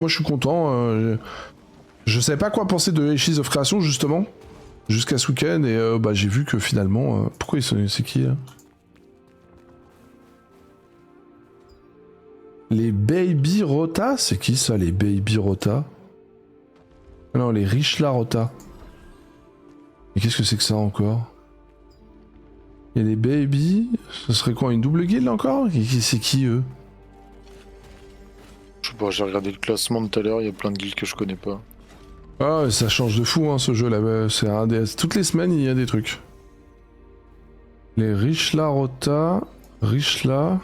Moi je suis content. Je savais pas quoi penser de Ashes of Creation justement. Jusqu'à ce week-end et bah, j'ai vu que finalement... pourquoi c'est qui là? Les Baby Rota? C'est qui ça les Baby Rota? Non, les Richla Rota. Mais qu'est-ce que c'est que ça encore? Il y a les Baby... Ce serait quoi, une double guilde encore? C'est qui eux? Je sais pas, j'ai regardé le classement de tout à l'heure, il y a plein de guildes que je connais pas. Ah, ça change de fou hein, ce jeu là. C'est un des... Toutes les semaines il y a des trucs. Les Richla Rota... Richla...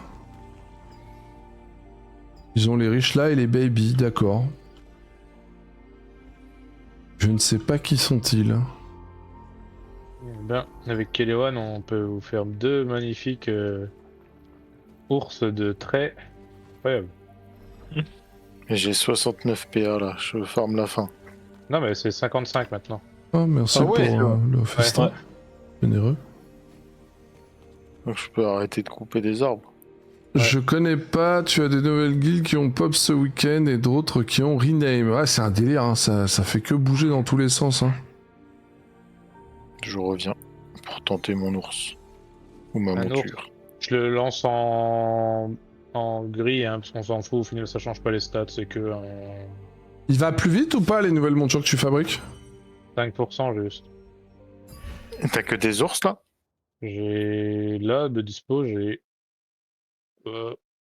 Ils ont les Richla et les Baby, d'accord. Je ne sais pas qui sont-ils. Ben, avec Kelewan, on peut vous faire 2 magnifiques ours de trait. Incroyable. Et j'ai 69 PA là, je farme la fin. Non, mais c'est 55 maintenant. Oh, merci pour le festin. Généreux. Donc je peux arrêter de couper des arbres. Ouais. Je connais pas, tu as des nouvelles guildes qui ont pop ce week-end et d'autres qui ont rename. Ouais, c'est un délire, hein. Ça fait que bouger dans tous les sens. Hein. Je reviens pour tenter mon ours. Ou ma monture. Je le lance en gris, hein, parce qu'on s'en fout, au final ça change pas les stats, c'est que... Il va plus vite ou pas les nouvelles montures que tu fabriques? 5% juste. T'as que des ours là? J'ai là de dispo, j'ai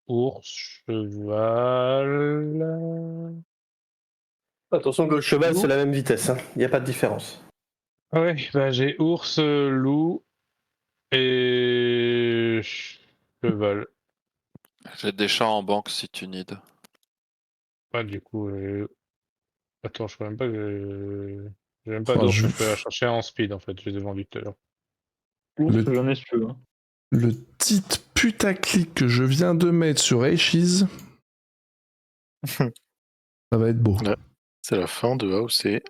ours, cheval. Attention que le cheval c'est la même vitesse, hein. Y a pas de différence. Ouais, bah j'ai ours, loup et cheval. J'ai des chats en banque si tu need. Ouais, du coup, attends, je crois même pas que j'ai même pas d'ours, je peux la chercher en speed en fait, je les ai vendus tout à l'heure. J'en ai si tu veux. Hein. Le titre putaclic que je viens de mettre sur Ashes, ça va être beau. Ouais. C'est la fin de AOC.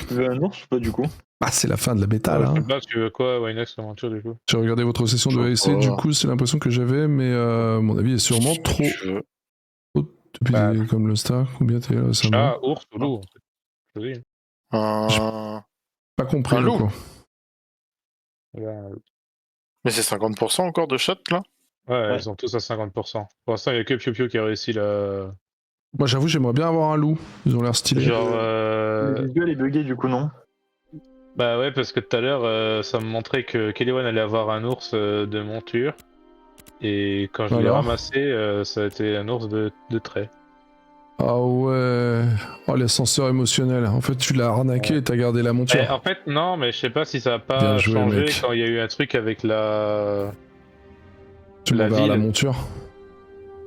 Tu veux un ours ou pas du coup? Ah, c'est la fin de la bêta là. Je sais pas, tu veux quoi, Winex, l'aventure du coup? J'ai regardé votre session de ASC, du coup c'est l'impression que j'avais, mais mon avis est sûrement trop haut depuis comme le star. Combien t'es récemment? Ah, ours ou loup en fait. J'ai pas compris un loup. Quoi. Mais c'est 50% encore de shots là? Ouais, ils sont tous à 50%. Pour l'instant, il y a que Pio Pio qui a réussi là. Moi j'avoue, j'aimerais bien avoir un loup. Ils ont l'air stylés. Genre. Le visuel est bugué du coup, non? Bah ouais, parce que tout à l'heure, ça me montrait que Kelewan allait avoir un ours de monture. Et quand je l'ai ramassé, ça a été un ours de trait. Ah ouais. Oh, l'ascenseur émotionnel. En fait, tu l'as arnaqué et t'as gardé la monture. En fait, non, mais je sais pas si ça a pas changé quand il y a eu un truc avec la. Tu m'en verras la monture.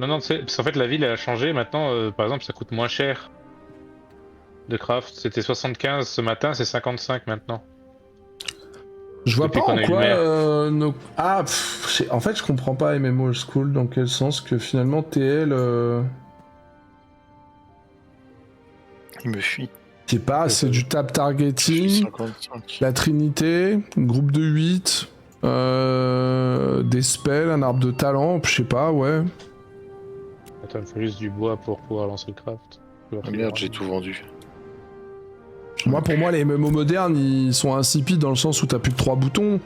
Non, non, parce qu'en fait, la ville elle a changé. Maintenant, par exemple, ça coûte moins cher de craft. C'était 75 ce matin, c'est 55 maintenant. Je vois pas en quoi Ah, en fait, je comprends pas MMO Old School dans quel sens que finalement TL. Il me fuit. Je sais pas, c'est du tap targeting, la trinité, groupe de 8, des spells, un arbre de talent, je sais pas, ouais. Attends, il faut juste du bois pour pouvoir lancer le craft. Ah merde, j'ai tout vendu. Moi, pour moi, les MMO modernes, ils sont insipides dans le sens où t'as plus de 3 boutons.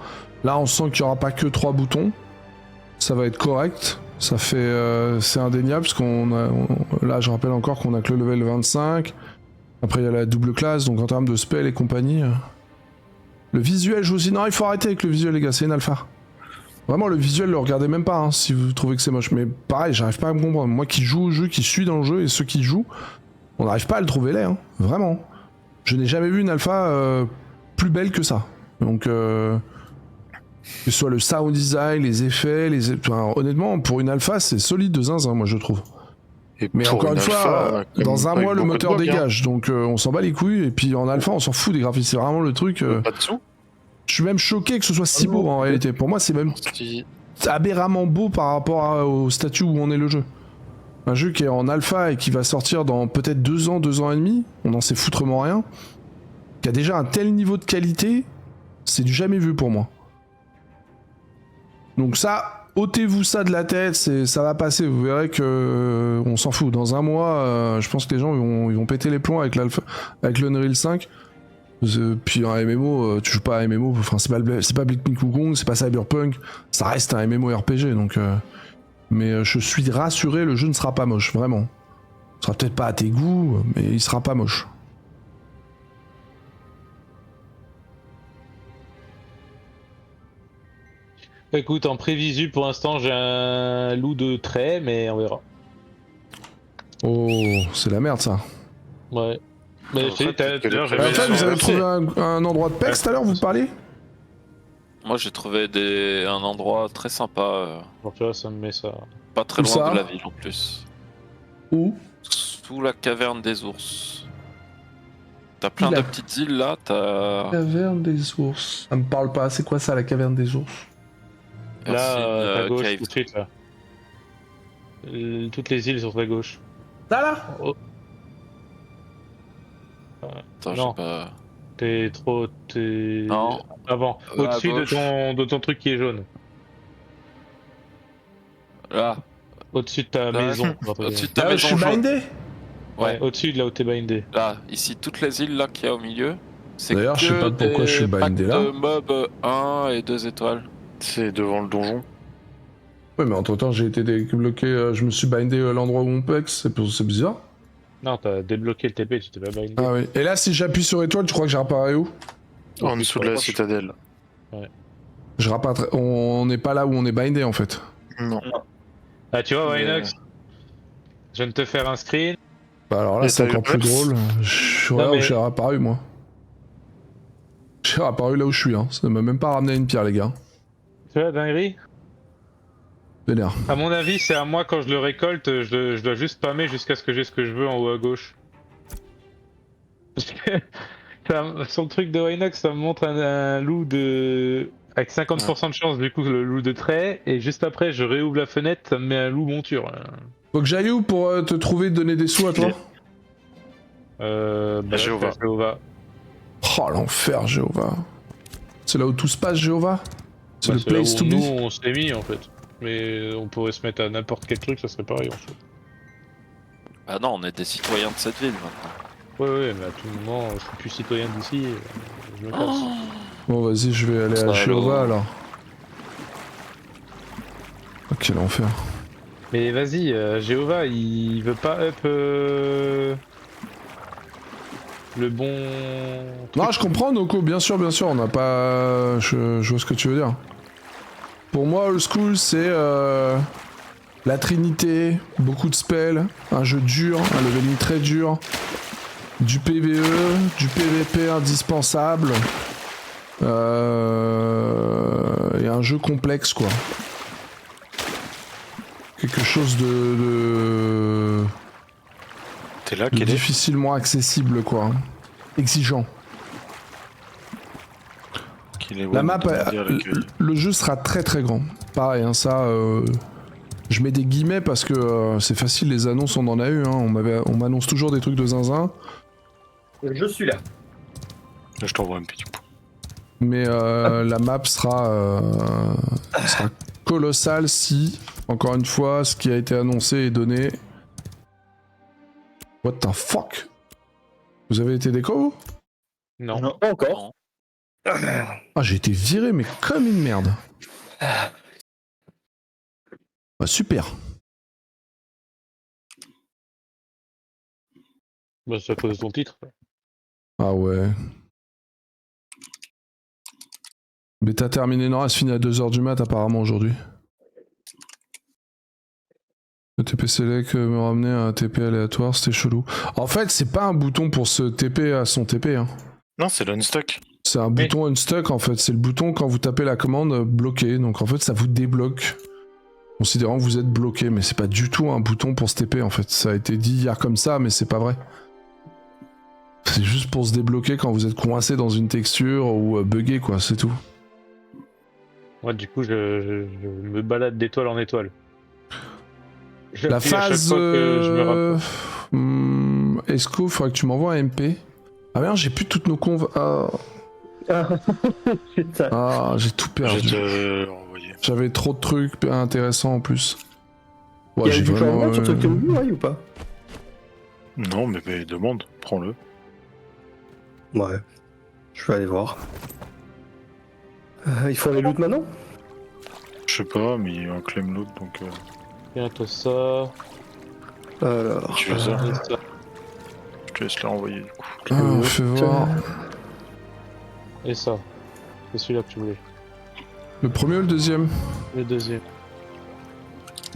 Là, on sent qu'il y aura pas que 3 boutons. Ça va être correct. Ça fait... c'est indéniable, parce qu'on a... Là, je rappelle encore qu'on a que le level 25. Après, il y a la double classe, donc en termes de spell et compagnie... Le visuel, je vous dis... Non, il faut arrêter avec le visuel, les gars, c'est une alpha. Vraiment, le visuel, le regardez même pas, hein, si vous trouvez que c'est moche. Mais pareil, j'arrive pas à me comprendre. Moi qui joue au jeu, qui suis dans le jeu, et ceux qui jouent, on n'arrive pas à le trouver laid, hein. Vraiment. Je n'ai jamais vu une alpha plus belle que ça. Donc, que ce soit le sound design, les effets, enfin, honnêtement, pour une alpha, c'est solide de zinzin, moi, je trouve. Mais encore une fois, dans un mois, le moteur dégage, donc on s'en bat les couilles, et puis en alpha, on s'en fout des graphismes, c'est vraiment le truc... Pas de sous. Je suis même choqué que ce soit si beau, en réalité. Pour moi, c'est même aberramment beau par rapport au statut où on est le jeu. Un jeu qui est en alpha et qui va sortir dans peut-être 2 ans, 2 ans et demi, on n'en sait foutrement rien, qui a déjà un tel niveau de qualité, c'est du jamais vu pour moi. Donc ça, ôtez-vous ça de la tête, ça va passer, vous verrez que on s'en fout. Dans un mois, je pense que les gens ils vont péter les plombs avec l'Unreal 5. Puis un MMO, tu joues pas à un MMO, enfin c'est pas Blitzkrieg Wukong, c'est pas Cyberpunk, ça reste un MMORPG donc. Mais je suis rassuré, le jeu ne sera pas moche, vraiment. Il sera peut-être pas à tes goûts, mais il sera pas moche. Écoute, en prévisu, pour l'instant, j'ai un loup de trait, mais on verra. Oh, c'est la merde ça. Ouais. Mais je sais, d'ailleurs, En fait, vous avez trouvé un endroit de pex tout à l'heure, vous parliez? Moi j'ai trouvé un endroit très sympa, Bon, tu vois, ça me met ça. pas très Où loin ça de la ville en plus. Où? Sous la caverne des ours. T'as plein Il a- de petites îles là, t'as... Caverne des ours. Ça me parle pas, c'est quoi ça la caverne des ours? Là, à gauche, cave. tout de suite, là. Toutes les îles sur ta gauche. Là Oh, Attends, non. j'ai pas... t'es trop... Non. Avant. À Au-dessus gauche. de ton truc qui est jaune. Là, Au-dessus de ta Là, maison. au-dessus de ta Là où je maison suis jaune. bindé? Ouais, au-dessus de là où t'es bindé. Là, ici, toutes les îles là qu'il y a au milieu, c'est D'ailleurs, je sais que pas pourquoi je suis des bindé packs là. de mobs 1 et 2 étoiles. C'est devant le donjon. Ouais, mais entre temps, j'ai été débloqué, je me suis bindé à l'endroit où on pex, c'est bizarre. Non, t'as débloqué le TP, tu t'es pas bindé. Ah oui. Et là, si j'appuie sur étoile, tu crois que j'ai réparé où? En dessous de la citadelle. Je répare. On n'est pas là où on est bindé en fait. Non. Ah, tu vois, Mais- Winox, je viens de te faire un screen. Bah alors là, Et c'est t'as eu encore plus Rex drôle. Je suis Non, là où mais- j'ai réapparu moi. J'ai réapparu là où je suis, hein. Ça m'a même pas ramené une pierre, les gars. Tu vois, dinguerie. Vénère. À mon avis, c'est à moi quand je le récolte, je dois juste spammer jusqu'à ce que j'ai ce que je veux en haut à gauche. Parce que sur le truc de Winox, ça me montre un loup de... avec 50% de chance, du coup, le loup de trait, et juste après, je réouvre la fenêtre, ça me met un loup monture. Faut que j'aille où pour te trouver, donner des sous à toi? Bah, Jéhovah. Jéhovah. Oh l'enfer, Jéhovah. C'est là où tout se passe, Jéhovah? C'est Bah, le place là to où be? nous, on s'est mis, en fait. Mais on pourrait se mettre à n'importe quel truc, ça serait pareil, en fait. Ah non, on est des citoyens de cette ville maintenant. Ouais, mais à tout moment, je suis plus citoyen d'ici, je me casse. Bon, vas-y, je vais aller à Ça, Jéhovah alors. alors. Oh, quel enfer. Mais vas-y, Jéhovah, il veut pas up le bon... Non, truc. je comprends, Noko, bien sûr, on n'a pas... Je vois ce que tu veux dire. Pour moi, Old School, c'est la trinité, beaucoup de spells, un jeu dur, un leveling très dur, du PvE, du PvP indispensable, et un jeu complexe, quoi. Quelque chose de T'es là, de quel est difficilement accessible, quoi. Exigeant. qu'il est La ouais, map, demander à l'accueil. le jeu sera très très grand. Pareil, hein, ça, je mets des guillemets parce que c'est facile, les annonces on en a eu. Hein. On m'annonce toujours des trucs de zinzin. Je suis là. Là, je t'envoie un petit point. Mais la map sera colossale si, encore une fois, ce qui a été annoncé est donné. What the fuck? Vous avez été déco vous? Non. Non, pas encore. Ah, j'ai été viré, mais comme une merde. Bah, super. Bah, c'est à cause de ton titre. Ah ouais. Mais t'as terminé, non, elle se finit à 2h du mat apparemment aujourd'hui. Le TP Select me ramenait à un TP aléatoire, c'était chelou. En fait, c'est pas un bouton pour se TP à son TP. Hein. Non, c'est l'unstuck. C'est un bouton unstuck en fait. C'est le bouton quand vous tapez la commande bloqué. Donc en fait, ça vous débloque. Considérant que vous êtes bloqué. Mais c'est pas du tout un bouton pour se TP en fait. Ça a été dit hier comme ça, mais c'est pas vrai. C'est juste pour se débloquer quand vous êtes coincé dans une texture ou buggé quoi, c'est tout. Moi, du coup, je me balade d'étoile en étoile. Je La l'appuie à chaque phase. fois que je me rapproche. Esco, faudrait que tu m'envoies un MP. Ah merde, j'ai plus toutes nos conves. Putain. Ah, j'ai tout Je vais perdu. te renvoyer. envoyé. J'avais trop de trucs intéressants en plus. Il Ouais, y a j'ai eu du vraiment, changement sur ce que tu as vu, ou pas? Non, mais demande, prends-le. Ouais. Je vais aller voir. Il faut les loot maintenant? Je sais pas, mais il y a un claim loot donc. Bientôt ça. Alors. Tu veux ça Et ça. Je te laisse les renvoyer du coup. Ah, fais voir. Et ça. C'est celui-là que tu voulais. Le premier ou le deuxième? Le deuxième.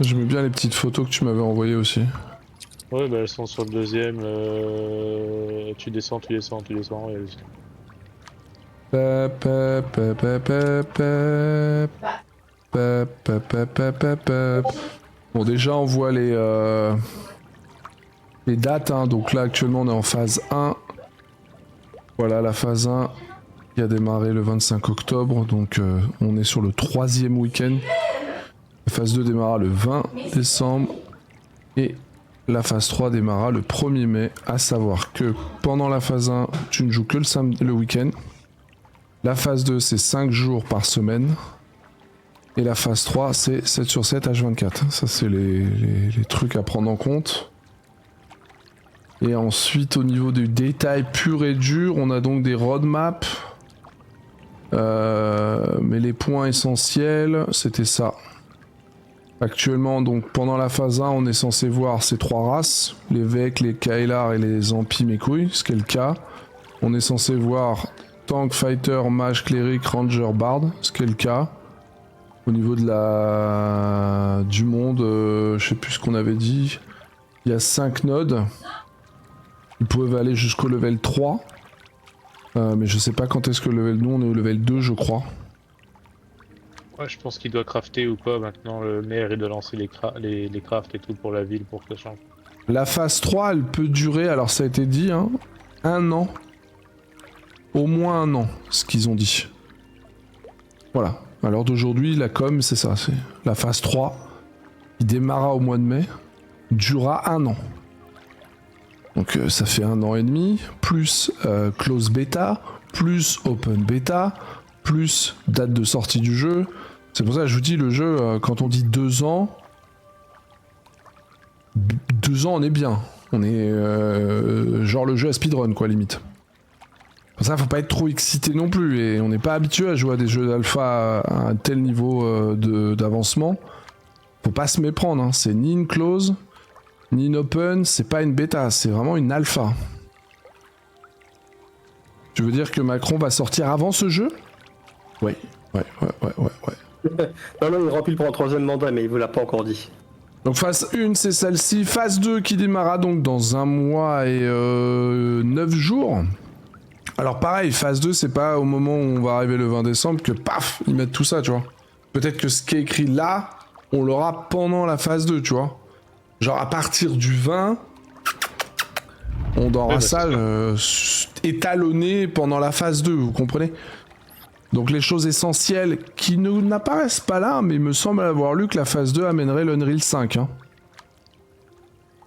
J'aimais bien les petites photos que tu m'avais envoyées aussi. Ouais, bah elles sont sur le deuxième. Tu descends, et elles... Pep, pep, pep, pep, pep, pep, pep, pep, pep, pep, pep. Bon, déjà on voit les dates, hein. Donc là actuellement on est en phase 1. Voilà la phase 1 qui a démarré le 25 octobre, donc on est sur le 3e week-end. La phase 2 démarra le 20 décembre et la phase 3 démarra le 1er mai, à savoir que pendant la phase 1 tu ne joues que le week-end. La phase 2 c'est 5 jours par semaine. Et la phase 3 c'est 7 sur 7 H24. Ça c'est les trucs à prendre en compte. Et ensuite au niveau du détail pur et dur, on a donc des roadmaps. Mais les points essentiels, c'était ça. Actuellement, donc pendant la phase 1, on est censé voir ces 3 races, les Vek, les Kailar et les Zampi mes couilles, ce qui est le cas. On est censé voir Tank, Fighter, Mage, Cleric, Ranger, Bard, ce qui est le cas. Au niveau de du monde, je sais plus ce qu'on avait dit. Il y a 5 nodes. Ils peuvent aller jusqu'au level 3. Mais je sais pas quand est-ce que le level... Nous on est au level 2 je crois. Ouais, je pense qu'il doit crafter ou pas maintenant. Le maire il doit lancer les crafts et tout pour la ville pour que ça change. La phase 3 elle peut durer, alors ça a été dit, hein, 1 an. Au moins 1 an, ce qu'ils ont dit. Voilà. À l'heure d'aujourd'hui, la com c'est ça. C'est la phase 3 qui démarra au mois de mai, durera 1 an. Donc ça fait 1 an et demi, plus close beta, plus open beta, plus date de sortie du jeu. C'est pour ça que je vous dis, le jeu, quand on dit 2 ans, 2 ans on est bien. On est genre le jeu à speedrun quoi limite. Pour ça faut pas être trop excité non plus, et on n'est pas habitué à jouer à des jeux d'alpha à un tel niveau d'avancement. Faut pas se méprendre, hein. C'est ni une close, ni une open, c'est pas une bêta, c'est vraiment une alpha. Tu veux dire que Macron va sortir avant ce jeu? Ouais. Non, il remplit pour un 3e mandat, mais il vous l'a pas encore dit. Donc phase 1 c'est celle-ci, phase 2 qui démarra donc dans 1 mois et 9 jours. Alors pareil, phase 2 c'est pas au moment où on va arriver le 20 décembre que paf, ils mettent tout ça, tu vois. Peut-être que ce qui est écrit là, on l'aura pendant la phase 2, tu vois. Genre à partir du 20, on aura ça étalonné pendant la phase 2, vous comprenez? Donc les choses essentielles qui n'apparaissent pas là, mais il me semble avoir lu que la phase 2 amènerait l'Unreal 5. Hein.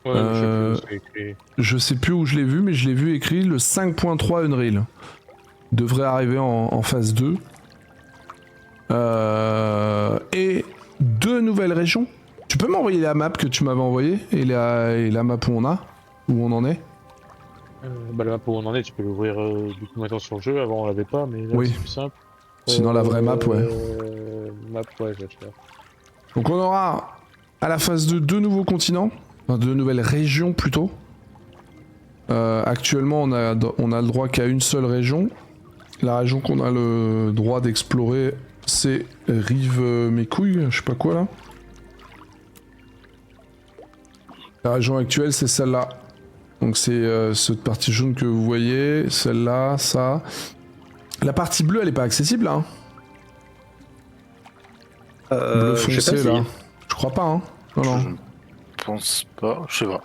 Ouais, Je sais plus où je l'ai vu, mais je l'ai vu écrit le 5.3 Unreal. Devrait arriver en phase 2. Et 2 nouvelles régions. Tu peux m'envoyer la map que tu m'avais envoyée et la map où on en est? Bah la map où on en est, tu peux l'ouvrir du coup maintenant sur le jeu. Avant on l'avait pas, mais là Oui. c'est plus simple. Sinon la vraie map, ouais. Map, ouais, je vais faire. Donc on aura à la phase 2 2 nouveaux continents, enfin 2 nouvelles régions plutôt. Actuellement on a le droit qu'à une seule région. La région qu'on a le droit d'explorer c'est Rive mes couilles, je sais pas quoi là. La région actuelle c'est celle-là. Donc c'est cette partie jaune que vous voyez, celle-là, ça. La partie bleue elle est pas accessible là. Bleu foncé là. Je crois pas hein. Non. Je pense pas, je sais pas.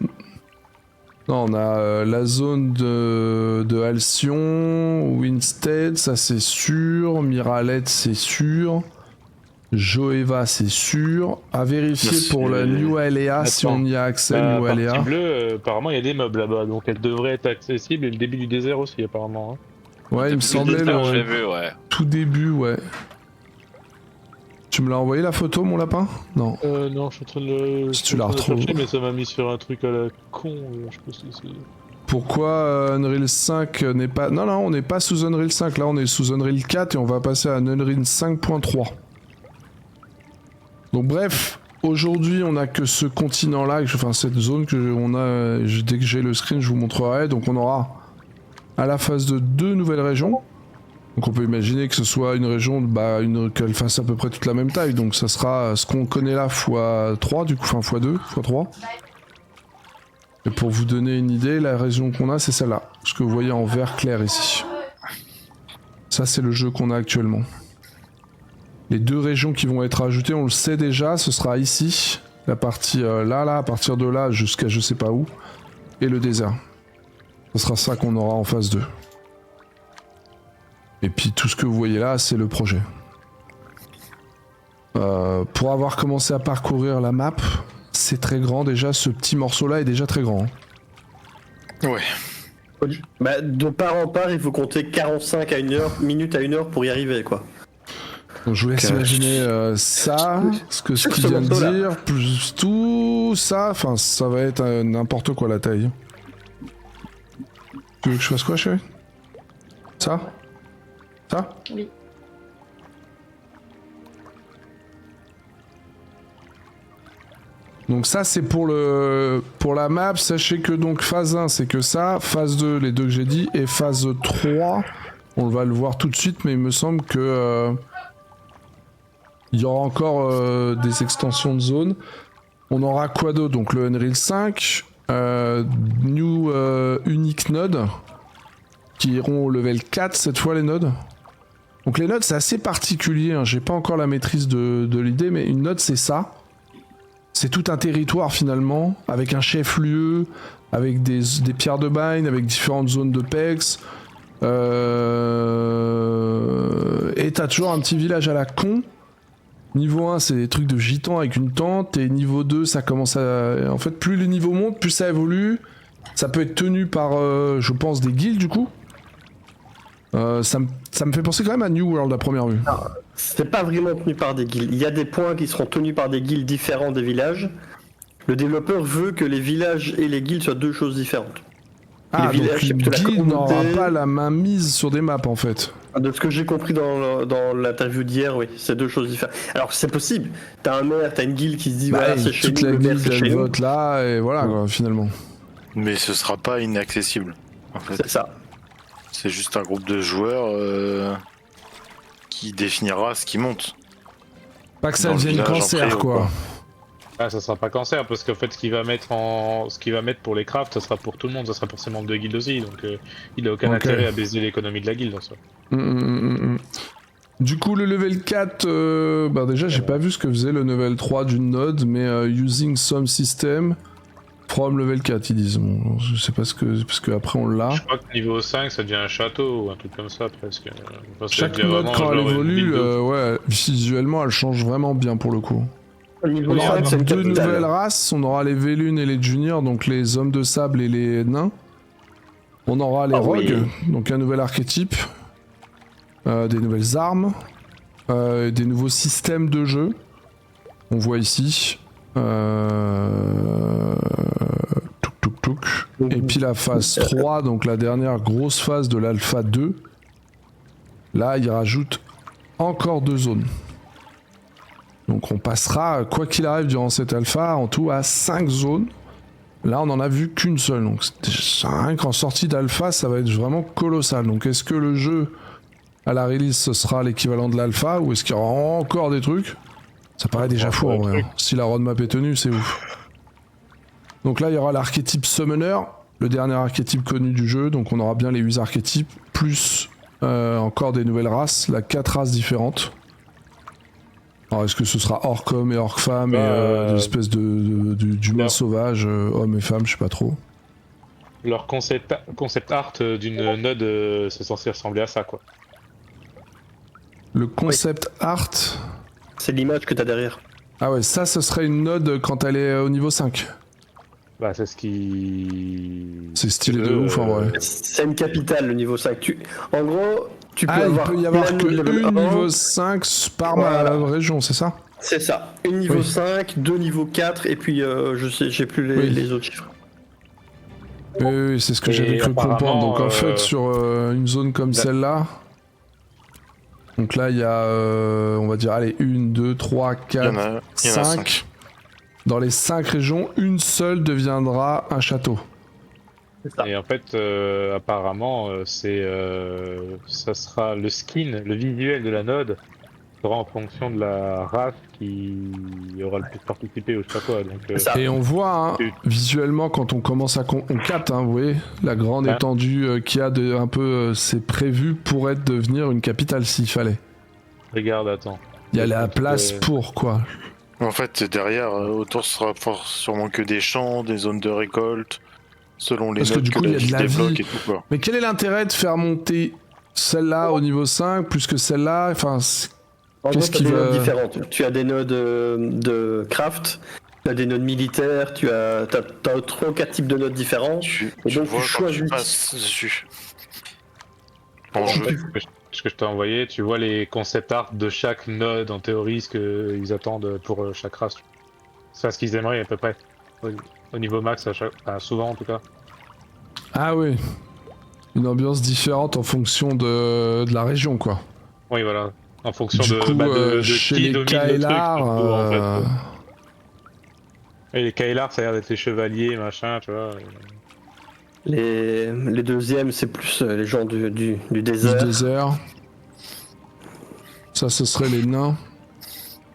Non, on a la zone de Halcyon, Winstead, ça c'est sûr, Miralette c'est sûr, Joeva c'est sûr, à vérifier merci, pour la New Alea si on y a accès, New La Alea. partie bleue, apparemment il y a des mobs là-bas, donc elle devrait être accessible, et le début du désert aussi apparemment. Hein. Ouais, il me semblait le J'ai vu, ouais. tout début, ouais. Tu Tu me l'as envoyé la photo, mon lapin? Non. Non, je suis en train de le. Si tu la retrouves. chercher, mais ça m'a mis sur un truc à la con. Je sais pas si c'est. Pourquoi Unreal 5 n'est pas... Non, on n'est pas sous Unreal 5, là on est sous Unreal 4 et on va passer à Unreal 5.3. Donc bref, aujourd'hui on a que ce continent-là, enfin cette zone que on a, dès que j'ai le screen je vous montrerai. Donc on aura à la phase de 2 nouvelles régions. Donc on peut imaginer que ce soit une région, qu'elle fasse à peu près toute la même taille. Donc ça sera ce qu'on connaît là x3 du coup, enfin x2, x3. Et pour vous donner une idée, la région qu'on a, c'est celle-là. Ce que vous voyez en vert clair ici. Ça, c'est le jeu qu'on a actuellement. Les 2 régions qui vont être ajoutées, on le sait déjà, ce sera ici. La partie là, à partir de là jusqu'à je sais pas où. Et le désert. Ce sera ça qu'on aura en phase 2. Et puis tout ce que vous voyez là, c'est le projet. Pour avoir commencé à parcourir la map... C'est très grand déjà, ce petit morceau là est déjà très grand. Ouais. Bah, de part en part, il faut compter 45 minutes à 1 heure pour y arriver, quoi. Donc je vous laisse imaginer ça, ce qu'il vient de dire, plus tout ça, enfin ça va être n'importe quoi la taille. Tu veux que je fasse quoi, chérie? Ça? Ça? Oui. Donc ça c'est pour la map, sachez que donc phase 1 c'est que ça, phase 2 les 2 que j'ai dit, et phase 3, on va le voir tout de suite, mais il me semble que il y aura encore des extensions de zone. On aura quoi d'autre? Donc le Unreal 5, New Unique Node, qui iront au level 4 cette fois les nodes. Donc les nodes c'est assez particulier, hein. J'ai pas encore la maîtrise de l'idée, mais une node c'est ça. C'est tout un territoire finalement, avec un chef-lieu, avec des pierres de bind, avec différentes zones de PEX. Et t'as toujours un petit village à la con. Niveau 1, c'est des trucs de gitans avec une tente. Et niveau 2, ça commence à... En fait, plus le niveau monte, plus ça évolue. Ça peut être tenu par, je pense, des guildes du coup. Ça me fait penser quand même à New World à première vue. C'est pas vraiment tenu par des guildes. Il y a des points qui seront tenus par des guildes différents des villages. Le développeur veut que les villages et les guildes soient 2 choses différentes. Ah, les villages, donc une guilde n'aura pas la main mise sur des maps en fait. De ce que j'ai compris dans l'interview d'hier, oui, c'est 2 choses différentes. Alors c'est possible. T'as un maire, t'as une guilde qui se dit voilà, c'est chez nous, toute la le maire, guilde c'est chez elle nous. vote là et voilà quoi, finalement. Mais ce sera pas inaccessible. En fait. C'est ça. C'est juste un groupe de joueurs qui définira ce qui monte. Pas que ça Dans le devienne village, en cancer préau, quoi. Ah, ça sera pas cancer parce qu'en fait, ce qu'il va mettre pour les crafts, ça sera pour tout le monde, ça sera pour ses membres de guilde aussi. Donc, il a aucun intérêt à baiser l'économie de la guilde en soi. Du coup, le level 4, déjà, j'ai pas vu ce que faisait le level 3 d'une node, mais using some system from level 4, ils disent. Bon, je sais pas ce que. Parce qu'après, on l'a. Je crois que niveau 5, ça devient un château ou un truc comme ça presque. Enfin, ça Chaque devient node, vraiment quand elle genre une évolue, ville de- ouais, visuellement, elle change vraiment bien pour le coup. Au niveau On aura 5, c'est une 2 capitale. nouvelles races, on aura les Vélune et les Juniors, donc les hommes de sable et les nains. On aura les rogues, donc un nouvel archétype, des nouvelles armes, des nouveaux systèmes de jeu. On voit ici. Touk touk touk. Et puis la phase 3, donc la dernière grosse phase de l'alpha 2. Là, il rajoute encore 2 zones. Donc on passera, quoi qu'il arrive durant cette alpha, en tout à 5 zones. Là on en a vu qu'une seule, donc rien qu'en sortie d'alpha ça va être vraiment colossal. Donc est-ce que le jeu à la release ce sera l'équivalent de l'alpha ou est-ce qu'il y aura encore des trucs? Ça paraît déjà fou en vrai, hein. Si la roadmap est tenue c'est ouf. Donc là il y aura l'archétype Summoner, le dernier archétype connu du jeu, donc on aura bien les 8 archétypes, plus encore des nouvelles races, là 4 races différentes. Alors est-ce que ce sera orc-homme et orc-femme et des espèces d'humains sauvages, hommes et femmes, je sais pas trop. Leur concept art d'une node, c'est censé ressembler à ça quoi. Le concept art... C'est l'image que t'as derrière. Ah ouais, ça ce serait une node quand elle est au niveau 5. Bah, c'est ce qui. C'est stylé de ouf en vrai. C'est une capitale le niveau 5. En gros, tu peux Ah, il avoir peut y avoir plein que de level une 1. niveau 5 par Voilà. région, c'est ça? C'est ça. Une niveau Oui. 5, deux niveau 4, et puis je sais, j'ai plus Oui. les autres chiffres. Oui, c'est ce que Et j'avais cru apparemment, comprendre. Donc en fait, sur une zone comme celle-là, donc là il y a, on va dire, allez, 1, 2, 3, Il y en 4, a 5. 5. Dans les 5 régions, une seule deviendra un château. Et en fait, apparemment, ça sera le skin, le visuel de la node sera en fonction de la race qui aura le plus participé au château. Donc, C'est ça. Et on voit hein, Oui. visuellement quand on commence à on capte, hein, vous voyez, la grande Hein. étendue qu'il y a de un peu, c'est prévu pour devenir une capitale s'il fallait. regarde, attends. Il y a la place pour quoi. En fait, derrière, autour sera sûrement que des champs, des zones de récolte, selon les Parce que nodes du que coup, la il y a de ville la débloque vie. et tout quoi. Mais quel est l'intérêt de faire monter celle-là au niveau 5 plus que celle-là? Enfin, En gros, qu'est-ce tu as qui des va... nodes différentes. Tu as des nodes de craft, tu as des nodes militaires, tu as 3 ou 4 types de nodes différents. Tu Et donc, vois tu quand tu choisis. passes dessus. En En jeu. fait, ce que je t'ai envoyé, tu vois les concept art de chaque node en théorie, ce qu'ils attendent pour chaque race. C'est ce qu'ils aimeraient à peu près. Au niveau max, enfin, souvent en tout cas. Ah oui. Une ambiance différente en fonction de la région, quoi. Oui, voilà. En fonction Du coup, de chez qui les domine le truc, Kaelar, surtout, en fait. Et les Kaelar, ça a l'air d'être les chevaliers, machin, tu vois. Les deuxièmes, c'est plus les gens du du désert. désert. Ça, ce serait les nains.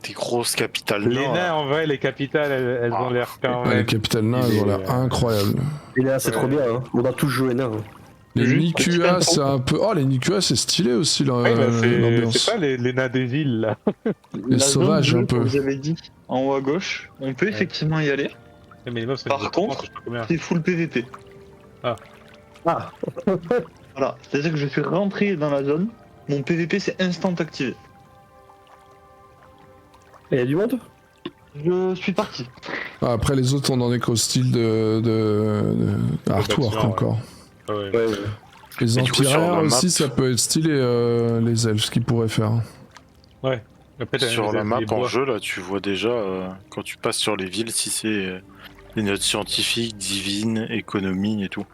Des grosses capitales Les nord, nains, là. en vrai, les capitales, elles ont l'air quand Ouais, même. les capitales nains, elles ont l'air incroyables. Et là, c'est trop bien. Hein. On a tous joué nain. Hein. Les Juste Nikua, c'est un peu... Oh, les Nikua, c'est stylé aussi, Ouais, bah, l'ambiance. c'est pas les nains des villes, là. Les sauvages, zone un bleue, peu. comme vous avez dit, en haut à gauche, on peut effectivement y aller. Mais les mobs, c'est Par des contre, je sais pas combien. C'est full PVP. Ah. Voilà, c'est-à-dire que je suis rentré dans la zone, mon PVP c'est instant activé. Et il y a du monde? Je suis parti. Ah, après, les autres, on en est qu'au style Artwork bâtiment, encore. Ah ouais. Ouais. Les Et du coup, sur empiraires la aussi, map- ça peut être stylé, les elfes, ce qu'ils pourraient faire. Ouais. Après, t'as Sur les la map les en bois. jeu, là, tu vois déjà, quand tu passes sur les villes, si c'est les notes scientifiques, divines, économie et tout.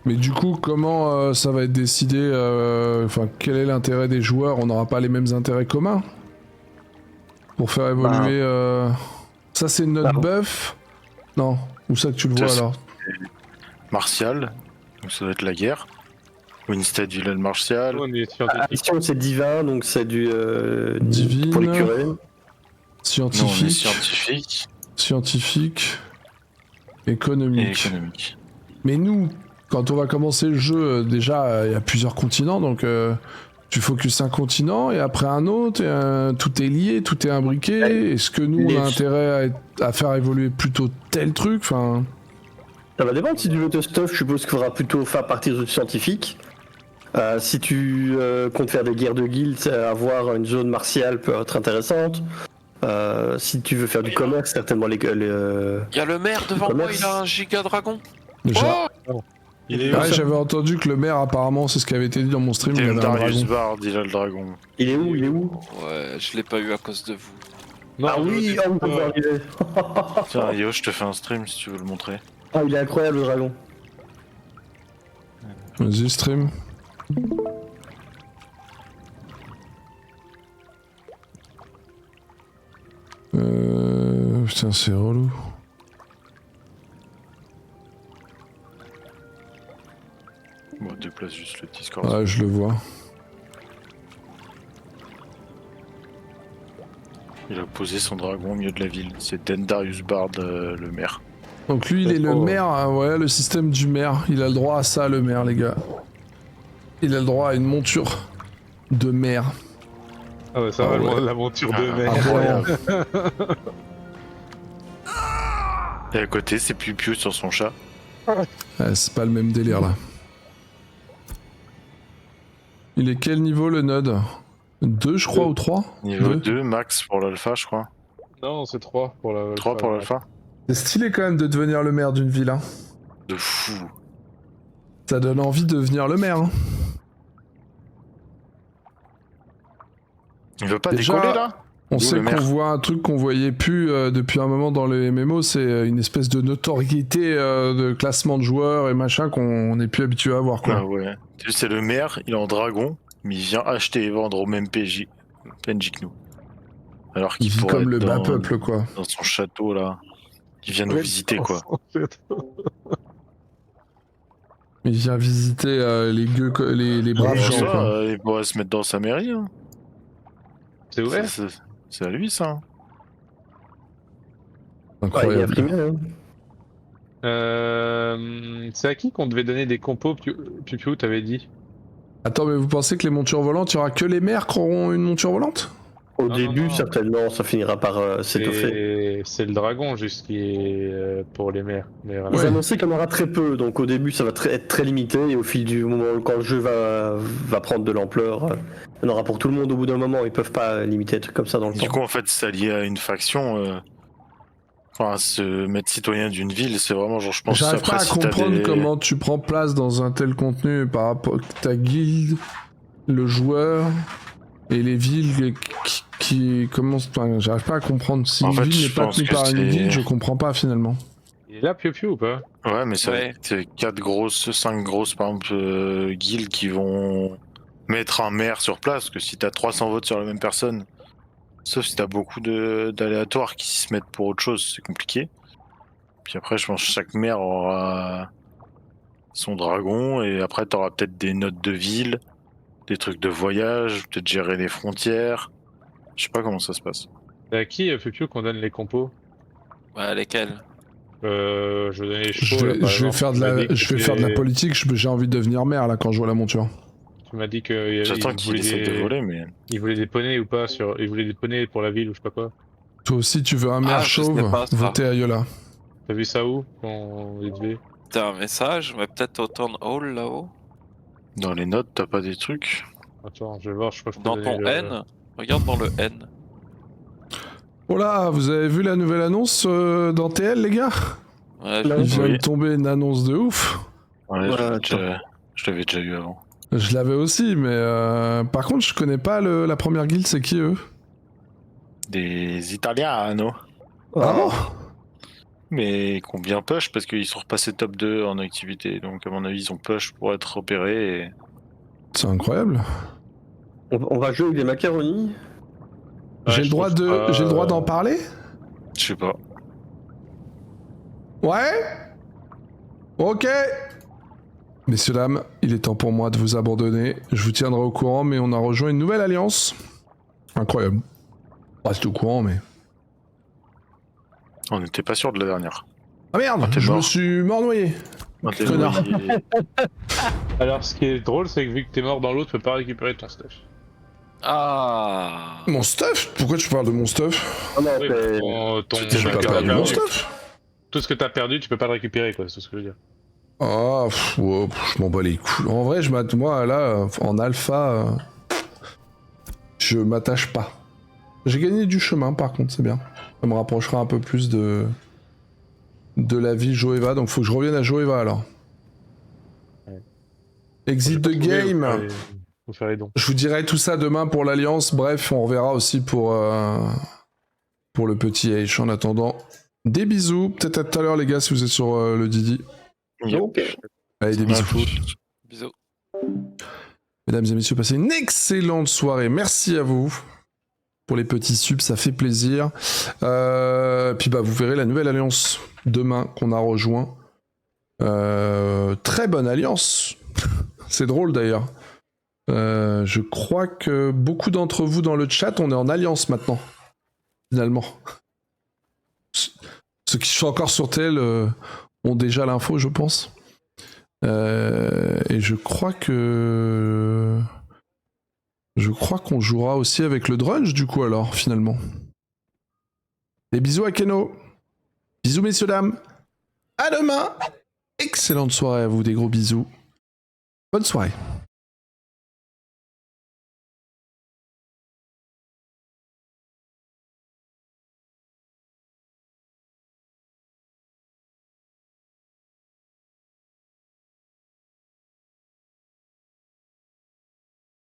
Mais du coup, comment ça va être décidé Enfin, quel est l'intérêt des joueurs? On n'aura pas les mêmes intérêts communs pour faire évoluer. Ça, c'est notre buff? Non. Où ça que tu le vois Ça, alors? Martial, donc ça doit être la guerre. Winstead, village martial. On est scientifique. Action, c'est divin, donc c'est du. Divine. Pour les curés. Nous, on est Scientifique, scientifique scientifique, et économique. économique. Mais nous, quand on va commencer le jeu, déjà, il y a plusieurs continents, donc tu focuses un continent et après un autre, et, tout est lié, tout est imbriqué. Est-ce que nous, on a intérêt à faire évoluer plutôt tel truc? Enfin, Ça va dépendre. Si tu veux te stuff, je suppose qu'il faudra plutôt faire partir du scientifique. Si tu comptes faire des guerres de guildes, avoir une zone martiale peut être intéressante. Si tu veux faire du commerce, certainement les. Il y a le maire devant moi, commerce. il a un giga dragon. déjà. Il est Ouais, j'avais entendu que le maire, apparemment, c'est ce qui avait été dit dans mon stream, il y avait un Darius dragon. Bard, il a le dragon. Il est où? Il est où? Ouais, je l'ai pas eu à cause de vous. Non, Ah oui, on peut voir arriver. Tiens, Yo, je te fais un stream si tu veux le montrer. Ah, il est incroyable le dragon. Vas-y, stream. Putain, c'est relou. Bon, déplace juste le Discord. Ouais, je le vois. Il a posé son dragon au milieu de la ville. C'est Darius Bard, le maire. Donc lui, il est le maire, hein, ouais, le système du maire. Il a le droit à ça, le maire, les gars. Il a le droit à une monture de maire. Ah ouais, ça Ah va, ouais. l'aventure de mec. Incroyable. Et à côté, c'est Piu sur son chat. Ouais, c'est pas le même délire, là. Il est quel niveau, le node? 2, je crois, ou 3? Niveau 2, max pour l'alpha, je crois. Non, c'est 3 pour la. 3 pour l'alpha. C'est stylé quand même de devenir le maire d'une ville. Hein. De fou. Ça donne envie de devenir le maire. Hein. Il veut pas Déjà, décoller là? On D'où sait le qu'on maire. voit un truc qu'on voyait plus depuis un moment dans les MMO, c'est une espèce de notoriété de classement de joueurs et machin qu'on n'est plus habitué à voir quoi. Ah ouais. Tu sais, c'est le maire, il est en dragon, mais il vient acheter et vendre au même PNJ que nous. Alors Il qu'il vit pourrait comme être le bas dans, peuple quoi. dans son château là. Il vient nous Ouais, visiter quoi. Il vient visiter les braves Pour gens ça, quoi. il pourrait se mettre dans sa mairie. Hein. C'est ouvert. C'est à lui ça. Hein. Ouais, il a Incroyable. primé, hein. C'est à qui qu'on devait donner des compos, Piu, t'avais dit? Attends, mais vous pensez que les montures volantes, il y aura que les maires qui auront une monture volante? Au Non, début, non, non. certainement, ça finira par s'étoffer. Et c'est le dragon juste qui est pour les mers. Mais Ils Ouais. annonçaient qu'il y en aura très peu, donc au début ça va être très limité, et au fil du moment, quand le jeu va prendre de l'ampleur, il y en aura pour tout le monde au bout d'un moment, ils peuvent pas limiter des trucs comme ça dans le Du temps. coup, en fait, s'allier à une faction, enfin, se mettre citoyen d'une ville, c'est vraiment genre, je pense. J'arrive après, pas à si t'as comprendre des... comment tu prends place dans un tel contenu par rapport à ta guilde, le joueur et les villes qui commencent. Enfin, j'arrive pas à comprendre. Si En une fait, ville je n'est pas pense tenue que par une c'est- guilde, je comprends pas finalement. il est là, Piu ou pas? Ouais, mais Ouais. c'est 5 grosses, par exemple, guildes qui vont mettre un maire sur place, que si t'as 300 votes sur la même personne, sauf si t'as beaucoup d'aléatoires qui se mettent pour autre chose, c'est compliqué. Puis après, je pense que chaque maire aura son dragon, et après, t'auras peut-être des notes de ville, des trucs de voyage, peut-être gérer les frontières. Je sais pas comment ça se passe. C'est à qui, Piu, qu'on donne les compos? Ouais, lesquels? Je vais donner les chevaux, là, par Je vais exemple. faire Tu m'as dit que je vais faire de la c'était- politique. J'ai envie de devenir maire là quand je vois la monture. Tu m'as dit qu'il J'attends qu'il essaie de voler, mais... il voulait des poneys ou pas sur... Il voulait des poneys pour la ville ou je sais pas quoi. Toi aussi, tu veux un maire Ah, je sais chauve? pas, ça. Votez Ayola. T'as vu ça où quand il devait? T'as un message, mais peut-être au town hall là-haut. Dans les notes, t'as pas des trucs? Attends, je vais voir, je crois que je peux Dans donner ton le- N, regarde dans le N. Oh là, vous avez vu la nouvelle annonce dans TL, les gars? Ouais, Là, Il je- vient Oui. de tomber une annonce de ouf. Ouais, Ouais, je l'avais déjà eu avant. Je l'avais aussi, mais par contre, je connais pas la première guilde, c'est qui eux? Des Italiens, non? Ah bon? Mais combien push parce qu'ils sont repassés top 2 en activité. Donc à mon avis ils ont push pour être repérés et... C'est incroyable. On va jouer avec des macaronis. Ouais, J'ai je le droit trouve pas, j'ai le droit d'en parler? Je sais pas. Ouais? Ok. Messieurs, dames, il est temps pour moi de vous abandonner. Je vous tiendrai au courant, mais on a rejoint une nouvelle alliance. Incroyable. Reste au courant, mais... On n'était pas sûr de la dernière. Ah merde, t'es je me mort. suis mort noyé. Connard. Alors, ce qui est drôle, c'est que vu que t'es mort dans l'eau, tu peux pas récupérer ton stuff. Ah. Mon stuff? Pourquoi tu parles de mon stuff? Ah non, Oui, c'est- ton J'ai J'ai pas pas que t'as perdu mon perdu. stuff. Tout ce que t'as perdu, tu peux pas le récupérer, quoi, c'est tout ce que je veux dire. Ah, ouais, je m'en bats les couilles. En vrai, moi, là, en alpha, je m'attache pas. J'ai gagné du chemin, par contre, c'est bien. Ça me rapprochera un peu plus de la vie Joeva, donc faut que je revienne à Joeva, alors. Ouais. Exit de game. Faut faire les dons. Je vous dirai tout ça demain pour l'Alliance. Bref, on reverra aussi pour le petit H. En attendant, des bisous. Peut-être à tout à l'heure, les gars, si vous êtes sur le Didi. Ok. Allez, des bisous. Bisous. Mesdames et messieurs, passez une excellente soirée. Merci à vous pour les petits subs, ça fait plaisir. Puis bah, vous verrez la nouvelle alliance demain qu'on a rejoint. Très bonne alliance. C'est drôle d'ailleurs. Je crois que beaucoup d'entre vous dans le chat, on est en alliance maintenant. Finalement. Ceux qui sont encore sur tel ont déjà l'info, je pense. Et je crois qu'on jouera aussi avec le Drunge du coup alors finalement. Des bisous à Keno. Bisous messieurs dames. À demain. Excellente soirée à vous, des gros bisous. Bonne soirée.